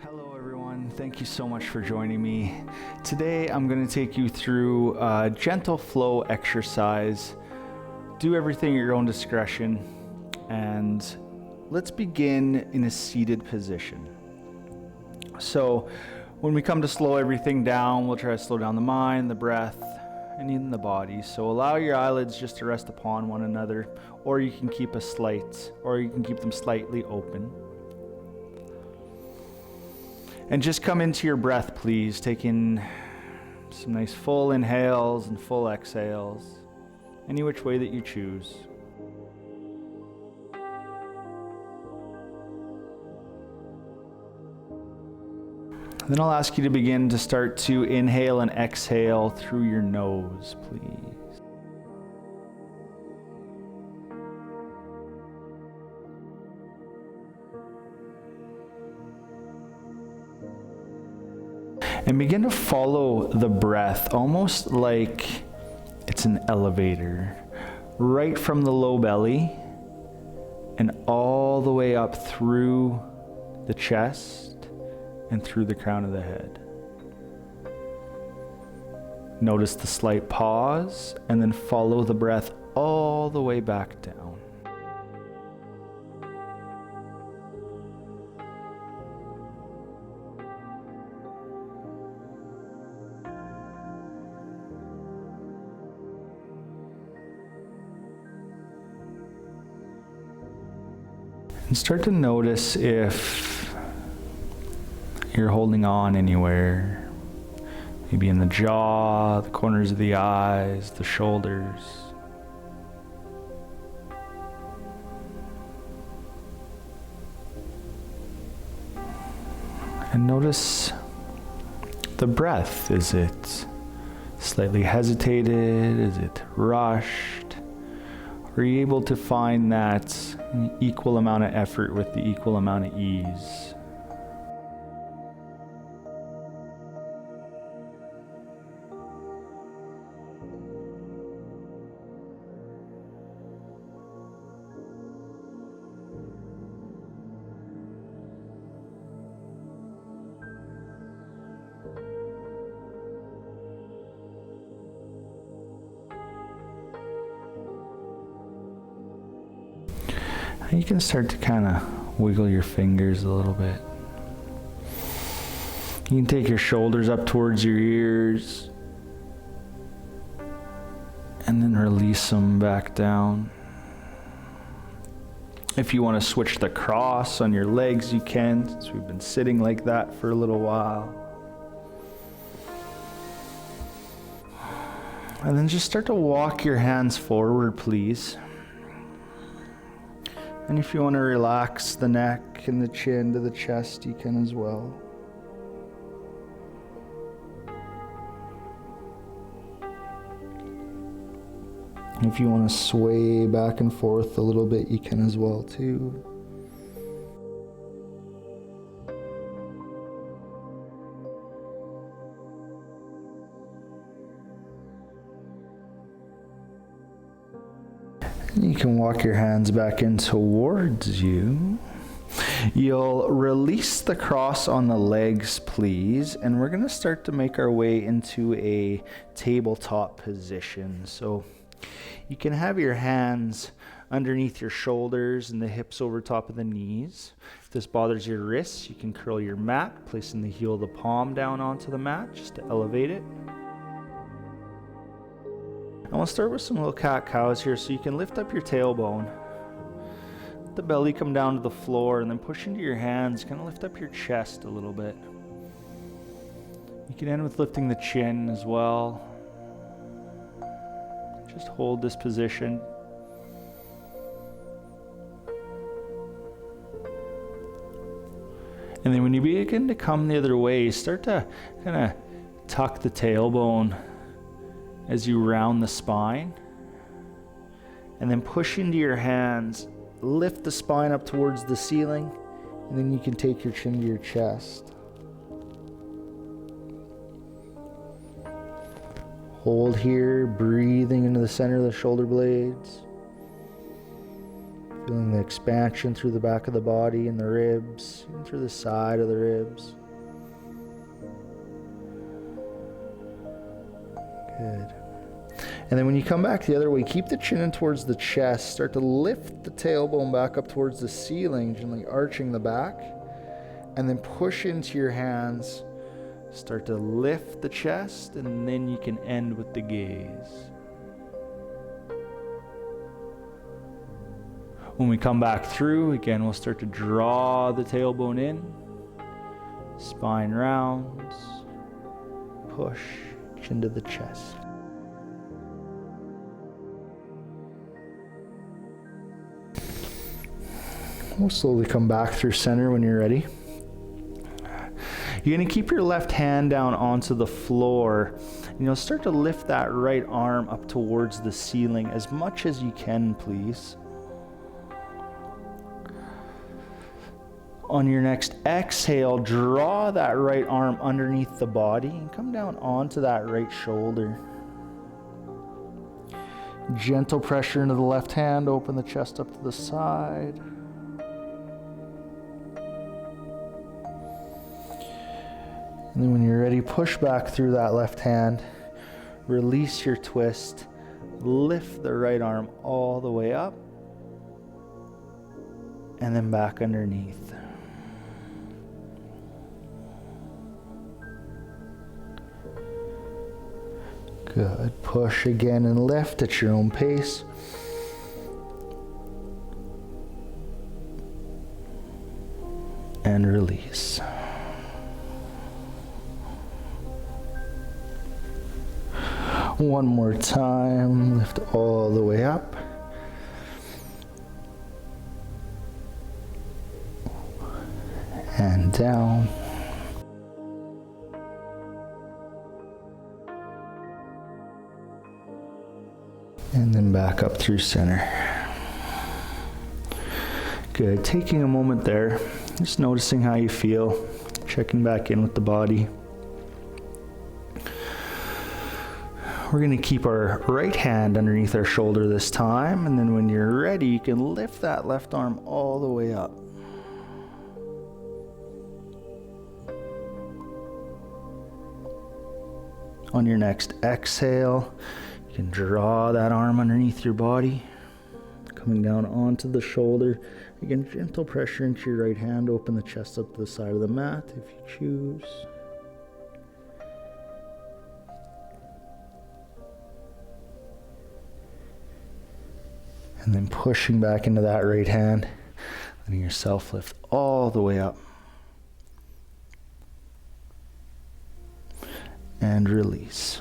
Hello everyone, thank you so much for joining me. Today I'm going to take you through a gentle flow exercise. Do everything at your own discretion, and let's begin in a seated position. So when we come to slow everything down, we'll try to slow down the mind, the breath, and even the body. So allow your eyelids just to rest upon one another, or you can keep them slightly open. And just come into your breath, please, taking some nice full inhales and full exhales, any which way that you choose. Then I'll ask you to begin to start to inhale and exhale through your nose, please. And begin to follow the breath, almost like it's an elevator, right from the low belly and all the way up through the chest and through the crown of the head. Notice the slight pause, and then follow the breath all the way back down. And start to notice if you're holding on anywhere, maybe in the jaw, the corners of the eyes, the shoulders. And notice the breath. Is it slightly hesitated? Is it rushed? Are you able to find that equal amount of effort with the equal amount of ease? You can start to kind of wiggle your fingers a little bit. You can take your shoulders up towards your ears and then release them back down. If you want to switch the cross on your legs, you can, since we've been sitting like that for a little while. And then just start to walk your hands forward, please. And if you want to relax the neck and the chin to the chest, you can as well. If you want to sway back and forth a little bit, you can as well too. You can walk your hands back in towards you. You'll release the cross on the legs, please, and we're going to start to make our way into a tabletop position. So you can have your hands underneath your shoulders and the hips over top of the knees. If this bothers your wrists, you can curl your mat, placing the heel of the palm down onto the mat just to elevate it. And we'll start with some little cat-cows here, so you can lift up your tailbone. Let the belly come down to the floor, and then push into your hands. Kind of lift up your chest a little bit. You can end with lifting the chin as well. Just hold this position. And then when you begin to come the other way, start to kind of tuck the tailbone as you round the spine, and then push into your hands, lift the spine up towards the ceiling, and then you can take your chin to your chest. Hold here, breathing into the center of the shoulder blades. Feeling the expansion through the back of the body and the ribs, even through the side of the ribs. Good. And then when you come back the other way, keep the chin in towards the chest. Start to lift the tailbone back up towards the ceiling, gently arching the back. And then push into your hands. Start to lift the chest, and then you can end with the gaze. When we come back through, again, we'll start to draw the tailbone in. Spine rounds. Push, chin to the chest. We'll slowly come back through center when you're ready. You're going to keep your left hand down onto the floor, and you'll start to lift that right arm up towards the ceiling as much as you can, please. On your next exhale, draw that right arm underneath the body and come down onto that right shoulder. Gentle pressure into the left hand, open the chest up to the side. And then when you're ready, push back through that left hand, release your twist, lift the right arm all the way up, and then back underneath. Good. Push again and lift at your own pace. And release. One more time, lift all the way up. And down. And then back up through center. Good, taking a moment there, just noticing how you feel, checking back in with the body. We're going to keep our right hand underneath our shoulder this time, and then when you're ready, you can lift that left arm all the way up. On your next exhale, you can draw that arm underneath your body, coming down onto the shoulder. Again, gentle pressure into your right hand, open the chest up to the side of the mat if you choose. And then pushing back into that right hand, letting yourself lift all the way up. And release.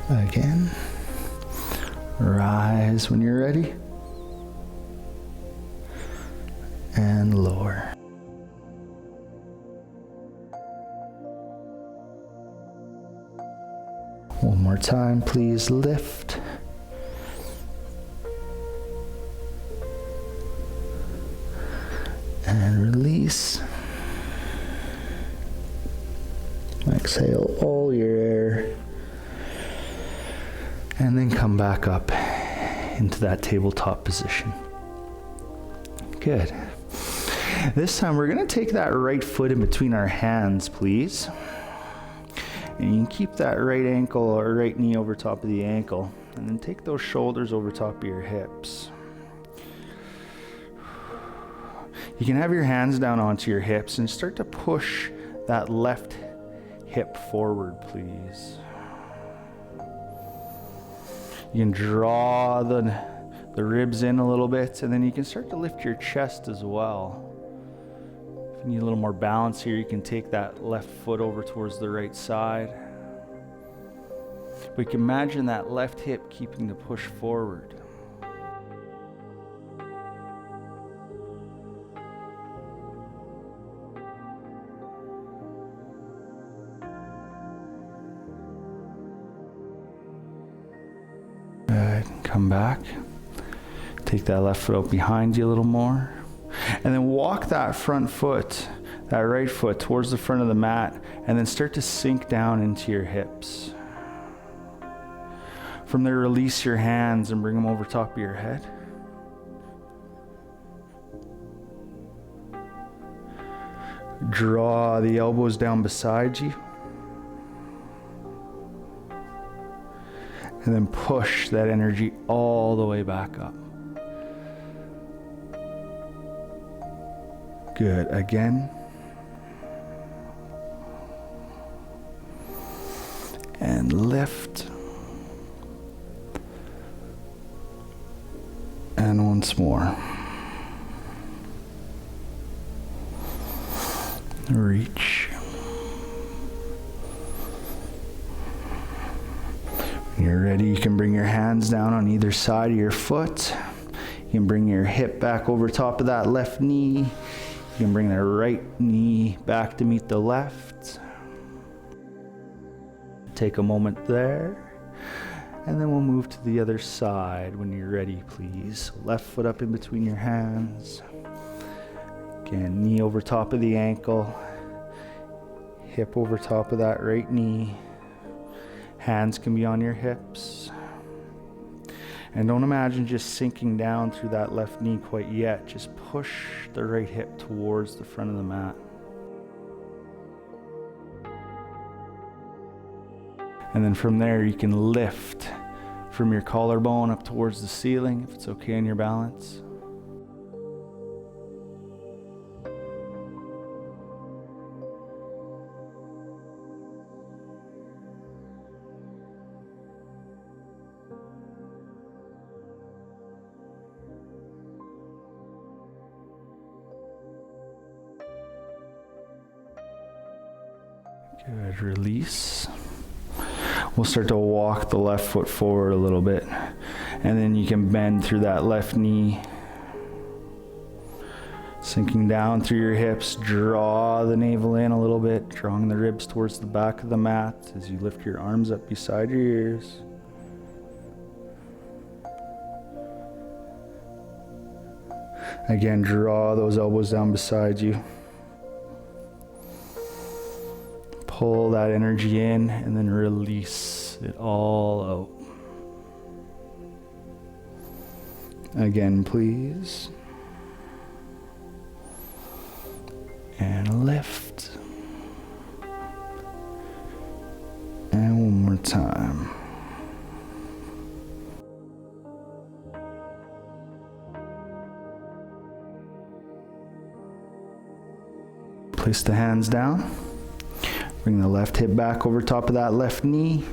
Again, rise when you're ready. And lower. One more time, please lift. And release. Exhale all your air. And then come back up into that tabletop position. Good. This time we're going to take that right foot in between our hands, please. And you can keep that right ankle or right knee over top of the ankle. And then take those shoulders over top of your hips. You can have your hands down onto your hips and start to push that left hip forward, please. You can draw the ribs in a little bit, and then you can start to lift your chest as well. If you need a little more balance here, you can take that left foot over towards the right side. But you can imagine that left hip keeping the push forward. Good. Come back. Take that left foot out behind you a little more. And then walk that front foot, that right foot, towards the front of the mat, and then start to sink down into your hips. From there, release your hands and bring them over top of your head. Draw the elbows down beside you. And then push that energy all the way back up. Good. Again. And lift. And once more. Reach. When you're ready, you can bring your hands down on either side of your foot. You can bring your hip back over top of that left knee. You can bring the right knee back to meet the left. Take a moment there. And then we'll move to the other side when you're ready, please. Left foot up in between your hands. Again, knee over top of the ankle. Hip over top of that right knee. Hands can be on your hips. And don't imagine just sinking down through that left knee quite yet. Just push the right hip towards the front of the mat. And then from there, you can lift from your collarbone up towards the ceiling, if it's okay in your balance. Good, release. We'll start to walk the left foot forward a little bit, and then you can bend through that left knee. Sinking down through your hips, draw the navel in a little bit, drawing the ribs towards the back of the mat as you lift your arms up beside your ears. Again, draw those elbows down beside you. Pull that energy in and then release it all out. Again, please. And lift. And one more time. Place the hands down. Bring the left hip back over top of that left knee,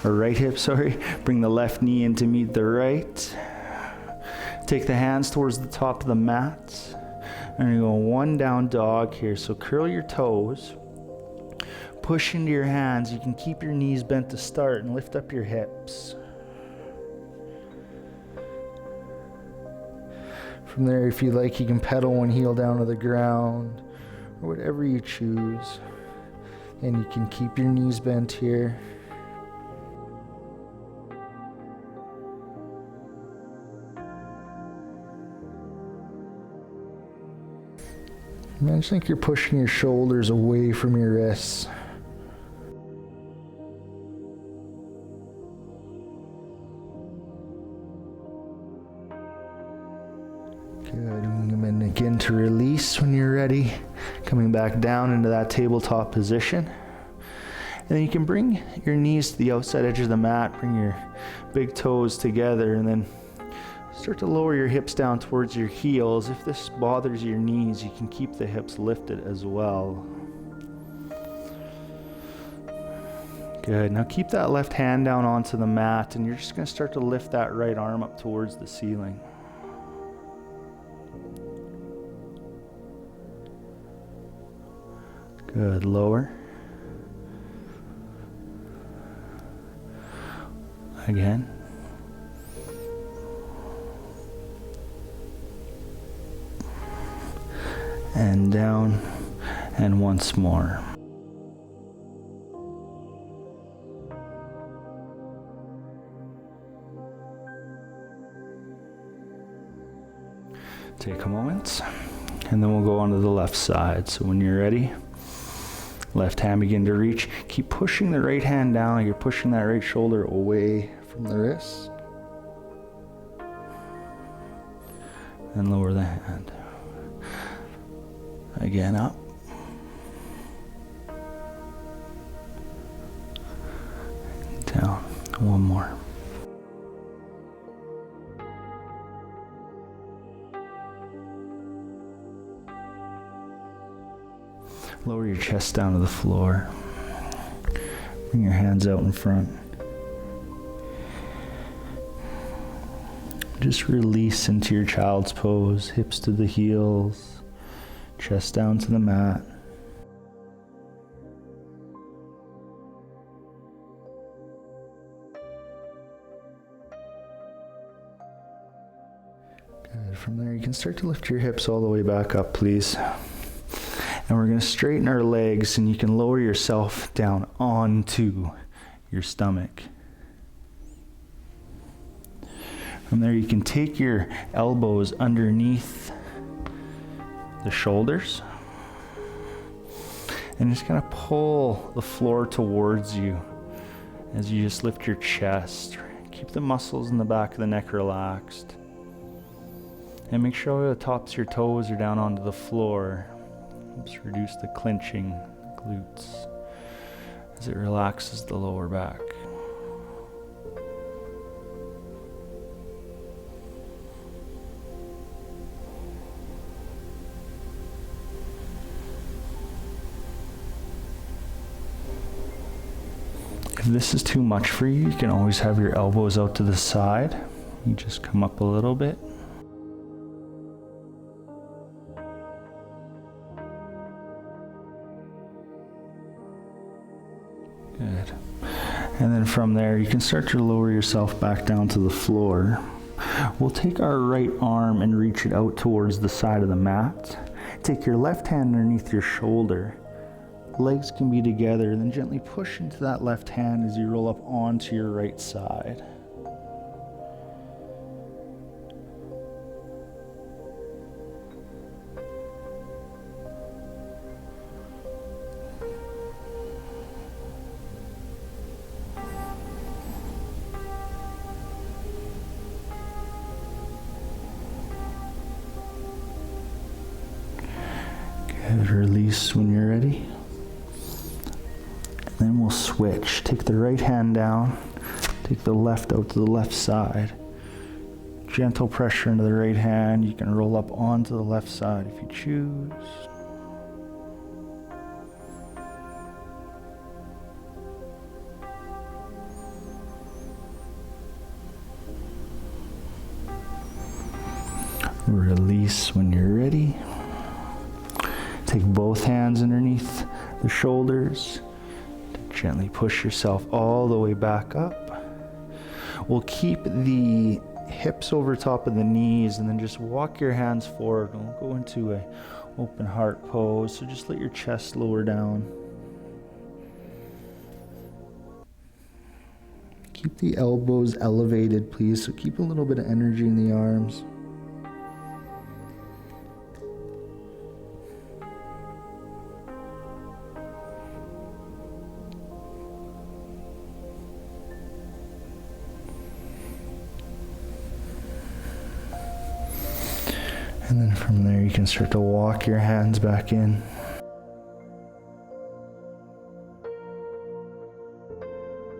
or right hip, sorry. Bring the left knee in to meet the right. Take the hands towards the top of the mat. And you're going one down dog here. So curl your toes. Push into your hands. You can keep your knees bent to start and lift up your hips. From there, if you like, you can pedal one heel down to the ground, or whatever you choose. And you can keep your knees bent here. Imagine like you're pushing your shoulders away from your wrists. Good. And then again to release when you're ready. Coming back down into that tabletop position. And then you can bring your knees to the outside edge of the mat. Bring your big toes together and then start to lower your hips down towards your heels. If this bothers your knees, you can keep the hips lifted as well. Good. Now keep that left hand down onto the mat and you're just going to start to lift that right arm up towards the ceiling. Good. Lower. Again. And down. And once more. Take a moment. And then we'll go on to the left side. So when you're ready, left hand begin to reach. Keep pushing the right hand down. You're pushing that right shoulder away from the wrist. And lower the hand. Again, up. Down. One more. Lower your chest down to the floor. Bring your hands out in front. Just release into your child's pose, hips to the heels, chest down to the mat. Good. From there, you can start to lift your hips all the way back up, please. And we're going to straighten our legs, and you can lower yourself down onto your stomach. From there, you can take your elbows underneath the shoulders and just kind of pull the floor towards you as you just lift your chest. Keep the muscles in the back of the neck relaxed. And make sure the tops of your toes are down onto the floor. Helps reduce the clenching glutes as it relaxes the lower back. If this is too much for you, you can always have your elbows out to the side. You just come up a little bit. Good. And then from there, you can start to lower yourself back down to the floor. We'll take our right arm and reach it out towards the side of the mat. Take your left hand underneath your shoulder. Legs can be together, then gently push into that left hand as you roll up onto your right side. Good. Release when you're ready. Then we'll switch. Take the right hand down, take the left out to the left side. Gentle pressure into the right hand. You can roll up onto the left side if you choose. Release when you're ready. Take both hands underneath the shoulders. Gently push yourself all the way back up. We'll keep the hips over top of the knees and then just walk your hands forward. We'll go into an open heart pose. So just let your chest lower down. Keep the elbows elevated, please. So keep a little bit of energy in the arms. And then from there, you can start to walk your hands back in.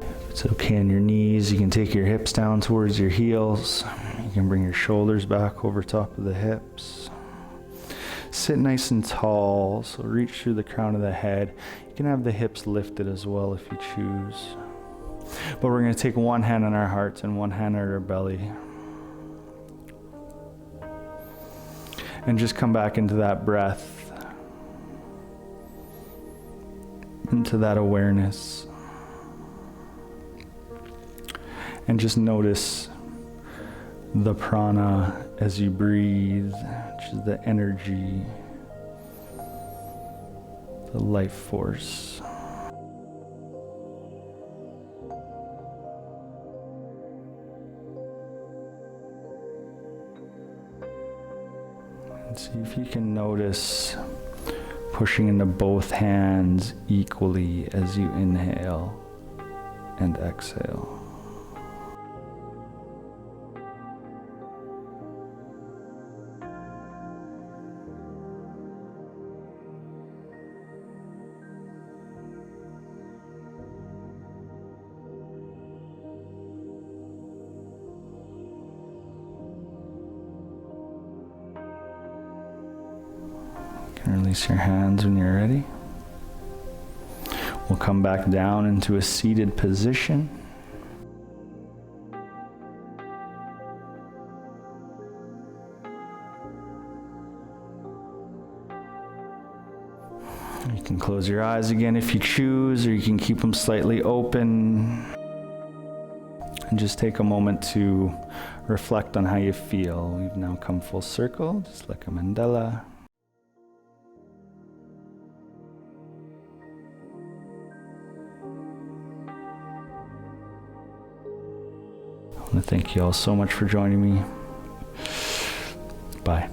If it's okay on your knees, you can take your hips down towards your heels. You can bring your shoulders back over top of the hips. Sit nice and tall, so reach through the crown of the head. You can have the hips lifted as well if you choose. But we're going to take one hand on our hearts and one hand on our belly. And just come back into that breath, into that awareness. And just notice the prana as you breathe, which is the energy, the life force. See if you can notice pushing into both hands equally as you inhale and exhale. Release your hands when you're ready. We'll come back down into a seated position. You can close your eyes again if you choose, or you can keep them slightly open. And just take a moment to reflect on how you feel. We've now come full circle, just like a mandala. I want to thank you all so much for joining me. Bye.